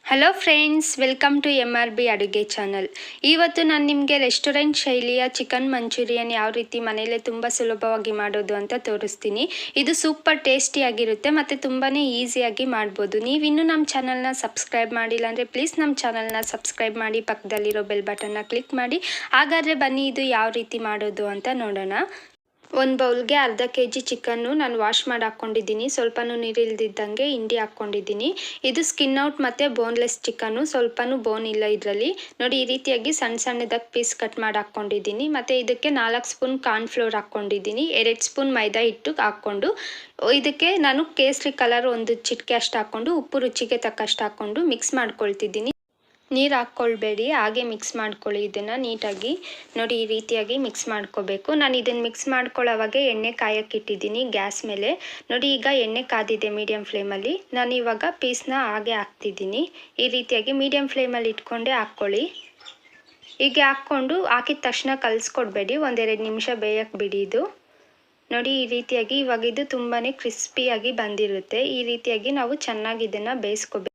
Hello friends, welcome to MRB ಅಡುಗೆ channel. ಇವತ್ತು ನಾನು ನಿಮಗೆ ರೆಸ್ಟೋರೆಂಟ್ ಶೈಲಿಯ ಚಿಕನ್ ಮಂಚೂರಿಯನ್ ಯಾವ ರೀತಿ ಮನೆಯಲ್ಲೇ ತುಂಬ ಸುಲಭವಾಗಿ ಮಾಡೋದು ಅಂತ ತೋರಿಸ್ತೀನಿ. ಇದು ಸೂಪರ್ ಟೇಸ್ಟಿಯಾಗಿರುತ್ತೆ ಮತ್ತು ತುಂಬಾ ಈಸಿಯಾಗಿ ಮಾಡ್ಬೋದು. ನೀವಿನ್ನೂ ನಮ್ಮ ಚಾನಲ್ನ ಸಬ್ಸ್ಕ್ರೈಬ್ ಮಾಡಿಲ್ಲ ಅಂದರೆ ಪ್ಲೀಸ್ ನಮ್ಮ ಚಾನಲ್ನ ಸಬ್ಸ್ಕ್ರೈಬ್ ಮಾಡಿ, ಪಕ್ಕದಲ್ಲಿರೋ ಬೆಲ್ ಬಟನ್ನ ಕ್ಲಿಕ್ ಮಾಡಿ. ಹಾಗಾದರೆ ಬನ್ನಿ ಇದು ಯಾವ ರೀತಿ ಮಾಡೋದು ಅಂತ ನೋಡೋಣ. ಒಂದು ಬೌಲ್ಗೆ ಅರ್ಧ kg ಚಿಕನ್ನು ನಾನು ವಾಶ್ ಮಾಡಿ ಹಾಕ್ಕೊಂಡಿದ್ದೀನಿ. ಸ್ವಲ್ಪನೂ ನೀರಿಲ್ದಿದ್ದಂಗೆ ಹಿಂಡಿ ಹಾಕ್ಕೊಂಡಿದ್ದೀನಿ. ಇದು ಸ್ಕಿನ್ ಔಟ್ ಮತ್ತು ಬೋನ್ಲೆಸ್ ಚಿಕನ್ನು, ಸ್ವಲ್ಪನೂ ಬೋನ್ ಇಲ್ಲ ಇದರಲ್ಲಿ. ನೋಡಿ, ಈ ರೀತಿಯಾಗಿ ಸಣ್ಣ ಸಣ್ಣದಾಗಿ ಪೀಸ್ ಕಟ್ ಮಾಡಿ ಹಾಕ್ಕೊಂಡಿದ್ದೀನಿ. ಮತ್ತು ಇದಕ್ಕೆ 4 ಸ್ಪೂನ್ ಕಾರ್ನ್ಫ್ಲೋರ್ ಹಾಕ್ಕೊಂಡಿದ್ದೀನಿ. 2 ಸ್ಪೂನ್ ಮೈದಾ ಹಿಟ್ಟು ಹಾಕ್ಕೊಂಡು ಇದಕ್ಕೆ ನಾನು ಕೇಸರಿ ಕಲರ್ ಒಂದು ಚಿಟಿಕೆ ಅಷ್ಟು ಹಾಕ್ಕೊಂಡು ಉಪ್ಪು ರುಚಿಗೆ ತಕ್ಕಷ್ಟು ಹಾಕ್ಕೊಂಡು ಮಿಕ್ಸ್ ಮಾಡ್ಕೊಳ್ತಿದ್ದೀನಿ. ನೀರು ಹಾಕ್ಕೊಳ್ಬೇಡಿ, ಹಾಗೆ ಮಿಕ್ಸ್ ಮಾಡ್ಕೊಳ್ಳಿ. ಇದನ್ನು ನೀಟಾಗಿ ನೋಡಿ ಈ ರೀತಿಯಾಗಿ ಮಿಕ್ಸ್ ಮಾಡ್ಕೋಬೇಕು. ನಾನು ಇದನ್ನು ಮಿಕ್ಸ್ ಮಾಡ್ಕೊಳ್ಳೋವಾಗೆ ಎಣ್ಣೆ ಕಾಯಕ್ಕಿಟ್ಟಿದ್ದೀನಿ ಗ್ಯಾಸ್ ಮೇಲೆ. ನೋಡಿ, ಈಗ ಎಣ್ಣೆ ಕಾದಿದೆ ಮೀಡಿಯಮ್ ಫ್ಲೇಮಲ್ಲಿ. ನಾನು ಇವಾಗ ಪೀಸ್ನ ಹಾಗೆ ಹಾಕ್ತಿದ್ದೀನಿ. ಈ ರೀತಿಯಾಗಿ ಮೀಡಿಯಮ್ ಫ್ಲೇಮಲ್ಲಿ ಇಟ್ಕೊಂಡೇ ಹಾಕ್ಕೊಳ್ಳಿ. ಹೀಗೆ ಹಾಕ್ಕೊಂಡು ಹಾಕಿದ ತಕ್ಷಣ ಕಲಿಸ್ಕೊಡ್ಬೇಡಿ, 1-2 ನಿಮಿಷ ಬೇಯಕ್ಕೆ ಬಿಡಿ. ಇದು ನೋಡಿ ಈ ರೀತಿಯಾಗಿ ಇವಾಗ ಇದು ತುಂಬಾ ಕ್ರಿಸ್ಪಿಯಾಗಿ ಬಂದಿರುತ್ತೆ. ಈ ರೀತಿಯಾಗಿ ನಾವು ಚೆನ್ನಾಗಿ ಇದನ್ನು ಬೇಯಿಸ್ಕೋಬೇಕು.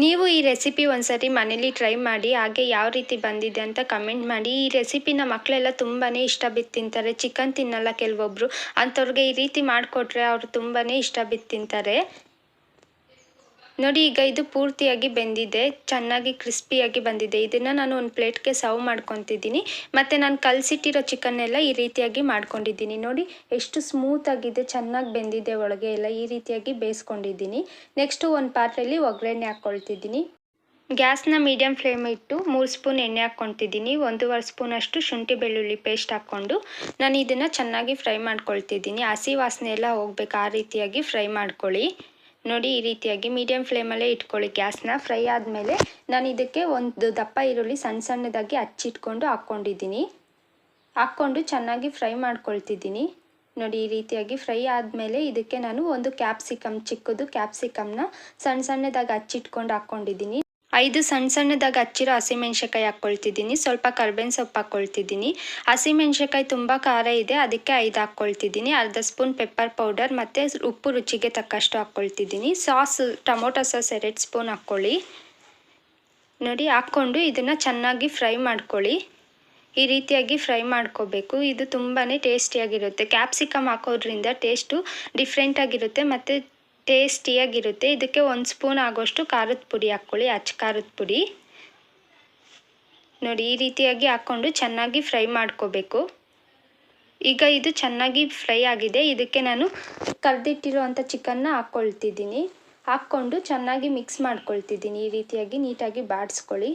ನೀವು ಈ ರೆಸಿಪಿ ಒಂದ್ಸರಿ ಮನೇಲಿ ಟ್ರೈ ಮಾಡಿ, ಹಾಗೆ ಯಾವ ರೀತಿ ಬಂದಿದೆ ಅಂತ ಕಮೆಂಟ್ ಮಾಡಿ. ಈ ರೆಸಿಪಿನ ಮಕ್ಕಳೆಲ್ಲ ತುಂಬಾ ಇಷ್ಟ ಬಿದ್ದು ತಿಂತಾರೆ. ಚಿಕನ್ ತಿನ್ನಲ್ಲ ಕೆಲವೊಬ್ಬರು, ಅಂಥವ್ರಿಗೆ ಈ ರೀತಿ ಮಾಡಿಕೊಟ್ರೆ ಅವರು ತುಂಬಾ ಇಷ್ಟ ಬಿದ್ದು ತಿಂತಾರೆ. ನೋಡಿ, ಈಗ ಇದು ಪೂರ್ತಿಯಾಗಿ ಬೆಂದಿದೆ, ಚೆನ್ನಾಗಿ ಕ್ರಿಸ್ಪಿಯಾಗಿ ಬಂದಿದೆ. ಇದನ್ನು ನಾನು ಒಂದು ಪ್ಲೇಟ್ಗೆ ಸರ್ವ್ ಮಾಡ್ಕೊತಿದ್ದೀನಿ. ಮತ್ತು ನಾನು ಕಲಸಿಟ್ಟಿರೋ ಚಿಕನ್ನೆಲ್ಲ ಈ ರೀತಿಯಾಗಿ ಮಾಡ್ಕೊಂಡಿದ್ದೀನಿ. ನೋಡಿ ಎಷ್ಟು ಸ್ಮೂತಾಗಿದೆ, ಚೆನ್ನಾಗಿ ಬೆಂದಿದೆ ಒಳಗೆ ಎಲ್ಲ. ಈ ರೀತಿಯಾಗಿ ಬೇಯಿಸ್ಕೊಂಡಿದ್ದೀನಿ. ನೆಕ್ಸ್ಟು ಒಂದು ಪಾತ್ರೆಯಲ್ಲಿ ಒಗ್ಗರಣೆ ಹಾಕ್ಕೊಳ್ತಿದ್ದೀನಿ. ಗ್ಯಾಸ್ನ ಮೀಡಿಯಮ್ ಫ್ಲೇಮ್ ಇಟ್ಟು 3 ಸ್ಪೂನ್ ಎಣ್ಣೆ ಹಾಕ್ಕೊತಿದ್ದೀನಿ. 1.5 ಸ್ಪೂನಷ್ಟು ಶುಂಠಿ ಬೆಳ್ಳುಳ್ಳಿ ಪೇಸ್ಟ್ ಹಾಕ್ಕೊಂಡು ನಾನು ಇದನ್ನು ಚೆನ್ನಾಗಿ ಫ್ರೈ ಮಾಡ್ಕೊಳ್ತಿದ್ದೀನಿ. ಹಸಿ ವಾಸನೆ ಎಲ್ಲ ಹೋಗ್ಬೇಕು, ಆ ರೀತಿಯಾಗಿ ಫ್ರೈ ಮಾಡ್ಕೊಳ್ಳಿ. ನೋಡಿ, ಈ ರೀತಿಯಾಗಿ ಮೀಡಿಯಮ್ ಫ್ಲೇಮಲ್ಲೇ ಇಟ್ಕೊಳ್ಳಿ ಗ್ಯಾಸ್ನ. ಫ್ರೈ ಆದಮೇಲೆ ನಾನು ಇದಕ್ಕೆ ಒಂದು ದಪ್ಪ ಈರುಳ್ಳಿ ಸಣ್ಣ ಸಣ್ಣದಾಗಿ ಹಚ್ಚಿಟ್ಕೊಂಡು ಹಾಕ್ಕೊಂಡಿದ್ದೀನಿ. ಹಾಕ್ಕೊಂಡು ಚೆನ್ನಾಗಿ ಫ್ರೈ ಮಾಡ್ಕೊಳ್ತಿದ್ದೀನಿ. ನೋಡಿ, ಈ ರೀತಿಯಾಗಿ ಫ್ರೈ ಆದಮೇಲೆ ಇದಕ್ಕೆ ನಾನು ಒಂದು ಚಿಕ್ಕದು ಕ್ಯಾಪ್ಸಿಕಮ್ನ ಸಣ್ಣ ಸಣ್ಣದಾಗಿ ಹಚ್ಚಿಟ್ಕೊಂಡು ಹಾಕ್ಕೊಂಡಿದ್ದೀನಿ. 5 ಸಣ್ಣ ಸಣ್ಣದಾಗಿ ಹಚ್ಚಿರೋ ಹಸಿಮೆಣ್ಸಿಕಾಯಿ ಹಾಕ್ಕೊಳ್ತಿದ್ದೀನಿ. ಸ್ವಲ್ಪ ಕರ್ಬೇವಿನ ಸೊಪ್ಪು ಹಾಕ್ಕೊಳ್ತಿದ್ದೀನಿ. ಹಸಿಮೆಣ್ಸಿಕಾಯಿ ತುಂಬ ಖಾರ ಇದೆ, ಅದಕ್ಕೆ 5 ಹಾಕ್ಕೊಳ್ತಿದ್ದೀನಿ. ಅರ್ಧ ಸ್ಪೂನ್ ಪೆಪ್ಪರ್ ಪೌಡರ್ ಮತ್ತು ಉಪ್ಪು ರುಚಿಗೆ ತಕ್ಕಷ್ಟು ಹಾಕ್ಕೊಳ್ತಿದ್ದೀನಿ. ಟೊಮೊಟೊ ಸಾಸ್ 2 ಸ್ಪೂನ್ ಹಾಕ್ಕೊಳ್ಳಿ. ನೋಡಿ, ಹಾಕ್ಕೊಂಡು ಇದನ್ನು ಚೆನ್ನಾಗಿ ಫ್ರೈ ಮಾಡ್ಕೊಳ್ಳಿ. ಈ ರೀತಿಯಾಗಿ ಫ್ರೈ ಮಾಡ್ಕೋಬೇಕು. ಇದು ತುಂಬಾ ಟೇಸ್ಟಿಯಾಗಿರುತ್ತೆ. ಕ್ಯಾಪ್ಸಿಕಮ್ ಹಾಕೋದ್ರಿಂದ ಟೇಸ್ಟು ಡಿಫ್ರೆಂಟಾಗಿರುತ್ತೆ ಮತ್ತು ಟೇಸ್ಟಿಯಾಗಿರುತ್ತೆ. ಇದಕ್ಕೆ 1 ಸ್ಪೂನ್ ಆಗೋಷ್ಟು ಖಾರದ ಪುಡಿ ಹಾಕ್ಕೊಳ್ಳಿ, ಅಚ್ಚ ಖಾರದ ಪುಡಿ. ನೋಡಿ, ಈ ರೀತಿಯಾಗಿ ಹಾಕ್ಕೊಂಡು ಚೆನ್ನಾಗಿ ಫ್ರೈ ಮಾಡ್ಕೋಬೇಕು. ಈಗ ಇದು ಚೆನ್ನಾಗಿ ಫ್ರೈ ಆಗಿದೆ. ಇದಕ್ಕೆ ನಾನು ಕರೆದಿಟ್ಟಿರುವಂಥ ಚಿಕನ್ನ ಹಾಕ್ಕೊಳ್ತಿದ್ದೀನಿ. ಹಾಕ್ಕೊಂಡು ಚೆನ್ನಾಗಿ ಮಿಕ್ಸ್ ಮಾಡ್ಕೊಳ್ತಿದ್ದೀನಿ. ಈ ರೀತಿಯಾಗಿ ನೀಟಾಗಿ ಬಾಡಿಸ್ಕೊಳ್ಳಿ.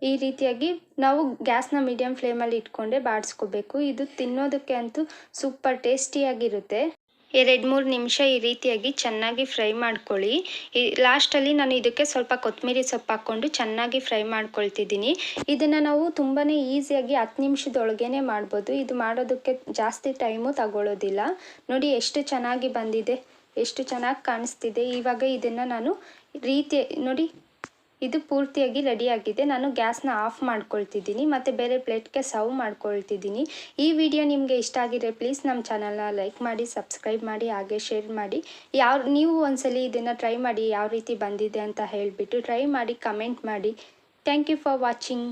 ಈ ರೀತಿಯಾಗಿ ನಾವು ಗ್ಯಾಸ್ನ ಮೀಡಿಯಮ್ ಫ್ಲೇಮಲ್ಲಿ ಇಟ್ಕೊಂಡೆ ಬಾಡಿಸ್ಕೋಬೇಕು. ಇದು ತಿನ್ನೋದಕ್ಕೆ ಅಂತೂ ಸೂಪರ್ ಟೇಸ್ಟಿಯಾಗಿರುತ್ತೆ. 2-3 ನಿಮಿಷ ಈ ರೀತಿಯಾಗಿ ಚೆನ್ನಾಗಿ ಫ್ರೈ ಮಾಡ್ಕೊಳ್ಳಿ. ಲಾಸ್ಟಲ್ಲಿ ನಾನು ಇದಕ್ಕೆ ಸ್ವಲ್ಪ ಕೊತ್ತಂಬರಿ ಸೊಪ್ಪು ಹಾಕ್ಕೊಂಡು ಚೆನ್ನಾಗಿ ಫ್ರೈ ಮಾಡ್ಕೊಳ್ತಿದ್ದೀನಿ. ಇದನ್ನು ನಾವು ತುಂಬಾ ಈಸಿಯಾಗಿ 10 ನಿಮಿಷದೊಳಗೇ ಮಾಡ್ಬೋದು. ಇದು ಮಾಡೋದಕ್ಕೆ ಜಾಸ್ತಿ ಟೈಮು ತಗೊಳ್ಳೋದಿಲ್ಲ. ನೋಡಿ ಎಷ್ಟು ಚೆನ್ನಾಗಿ ಬಂದಿದೆ, ಎಷ್ಟು ಚೆನ್ನಾಗಿ ಕಾಣಿಸ್ತಿದೆ. ಇವಾಗ ಇದನ್ನು ನಾನು ನೋಡಿ, ಇದು ಪೂರ್ತಿಯಾಗಿ ರೆಡಿಯಾಗಿದೆ. ನಾನು ಗ್ಯಾಸ್ನ ಆಫ್ ಮಾಡ್ಕೊಳ್ತಿದ್ದೀನಿ ಮತ್ತು ಬೇರೆ ಪ್ಲೇಟ್ಗೆ ಸರ್ವ್ ಮಾಡ್ಕೊಳ್ತಿದ್ದೀನಿ. ಈ ವಿಡಿಯೋ ನಿಮಗೆ ಇಷ್ಟ ಆಗಿದ್ರೆ ಪ್ಲೀಸ್ ನಮ್ಮ ಚಾನಲ್ನ ಲೈಕ್ ಮಾಡಿ, ಸಬ್ಸ್ಕ್ರೈಬ್ ಮಾಡಿ, ಹಾಗೆ ಶೇರ್ ಮಾಡಿ. ನೀವು ಒಂದ್ಸಲಿ ಇದನ್ನು ಟ್ರೈ ಮಾಡಿ, ಯಾವ ರೀತಿ ಬಂದಿದೆ ಅಂತ ಹೇಳಿಬಿಟ್ಟು ಟ್ರೈ ಮಾಡಿ ಕಮೆಂಟ್ ಮಾಡಿ. Thank you for watching.